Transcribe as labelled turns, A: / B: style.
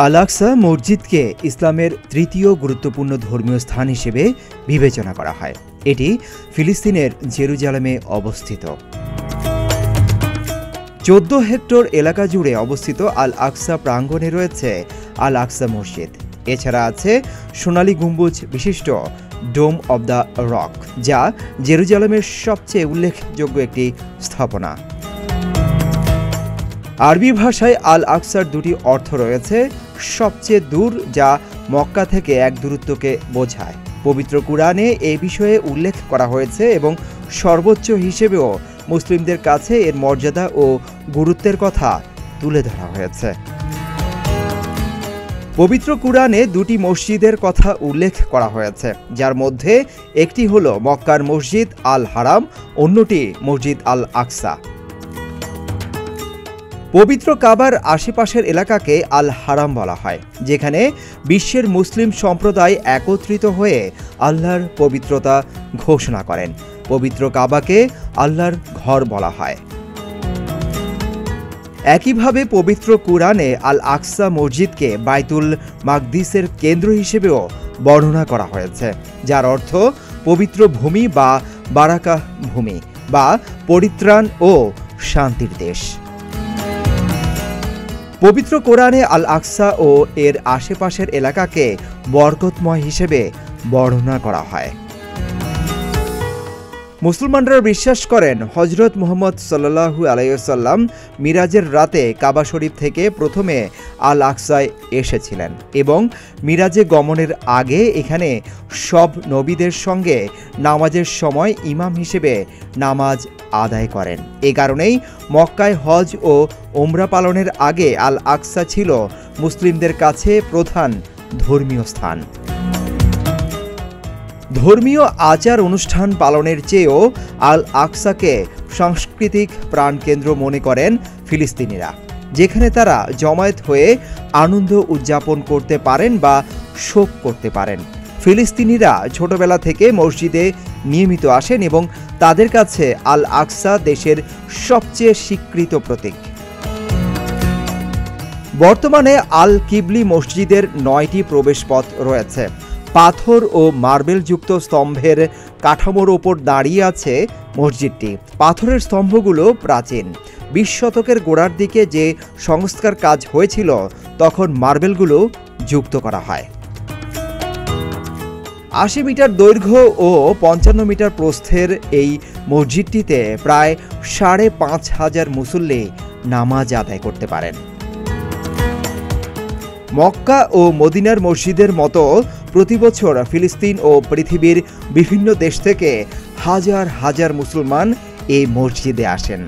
A: আল আকসা মসজিদকে ইসলামের তৃতীয় গুরুত্বপূর্ণ ধর্মীয় স্থান হিসেবে বিবেচনা করা হয়। এটি ফিলিস্তিনের জেরুজালেমে অবস্থিত। 14 হেক্টর এলাকা জুড়ে অবস্থিত আল আকসা প্রাঙ্গণে রয়েছে আল আকসা মসজিদ। এছাড়া আছে সোনালী গম্বুজ বিশিষ্ট ডোম অব দ্য রক, যা জেরুজালেমের সবচেয়ে উল্লেখযোগ্য একটি স্থাপনা। আরবি ভাষায় আল আকসার দুটি অর্থ রয়েছে। সবচেয়ে দূর, যা মক্কা থেকে এক দূরত্বকে বোঝায়। পবিত্র কুরআনে এ বিষয়ে উল্লেখ করা হয়েছে এবং সর্বোচ্চ হিসেবেও মুসলিমদের কাছে এর মর্যাদা ও গুরুত্বের কথা তুলে ধরা হয়েছে। পবিত্র কুরআনে দুটি মসজিদের কথা উল্লেখ করা হয়েছে, যার মধ্যে একটি হল মক্কার মসজিদ আল হারাম, অন্যটি মসজিদ আল আকসা। পবিত্র কাবার আশেপাশের এলাকাকে আল হারাম বলা হয়, যেখানে বিশ্বের মুসলিম সম্প্রদায় একত্রিত হয়ে আল্লাহর পবিত্রতা ঘোষণা করেন। পবিত্র কাবাকে আল্লাহর ঘর বলা হয়। একইভাবে পবিত্র কুরআনে আল আকসা মসজিদকে বাইতুল মাকদিসের কেন্দ্র হিসেবেও বর্ণনা করা হয়েছে, যার অর্থ পবিত্র ভূমি বা বারাকাহ ভূমি বা পরিত্রাণ ও শান্তির দেশ। পবিত্র কোরআনে আল আকসা ও এর আশেপাশের এলাকাকে বরকতময় হিসেবে বর্ণনা করা হয়। মুসলমানরা বিশ্বাস করেন হযরত মুহাম্মদ সাল্লাল্লাহু আলাইহি ওয়াসাল্লাম মিরাজের রাতে কাবা শরীফ থেকে প্রথমে আল আকসায় এসেছিলেন এবং মিরাজে গমনের আগে এখানে সব নবীদের সঙ্গে নামাজের সময় ইমাম হিসেবে নামাজ আদায় করেন। এ কারণেই মক্কায় হজ ও ওমরা পালনের আগে আল আকসা ছিল মুসলিমদের কাছে প্রধান ধর্মীয় স্থান। ধর্মীয় আচার অনুষ্ঠান পালনের চেয়েও আল আকসাকে সাংস্কৃতিক প্রাণকেন্দ্র মনে করেন ফিলিস্তিনিরা, যেখানে তারা জমায়েত হয়ে আনন্দ উদযাপন করতে পারেন বা শোক করতে পারেন। ফিলিস্তিনিরা ছোটবেলা থেকে মসজিদে নিয়মিত আসেন এবং তাদের কাছে আল আকসা দেশের সবচেয়ে স্বীকৃত প্রতীক। বর্তমানে আল কিবলি মসজিদের 9টি প্রবেশপথ রয়েছে। পাথর ও মার্বেলযুক্ত স্তম্ভের কাঠামোর ওপর দাঁড়িয়ে আছে মসজিদটি। পাথরের স্তম্ভগুলো প্রাচীন। 20 শতকের গোড়ার দিকে যে সংস্কার কাজ হয়েছিল, তখন মার্বেলগুলো যুক্ত করা হয়। 80 মিটার দৈর্ঘ্য ও 55 মিটার প্রস্থের এই মসজিদটিতে প্রায় 5,500 মুসল্লি নামাজ আদায় করতে পারেন। মক্কা ও মদিনার মসজিদের মতো প্রতি বছর ফিলিস্তিন ও পৃথিবীর বিভিন্ন দেশ থেকে হাজার হাজার মুসলমান এই মসজিদে আসেন।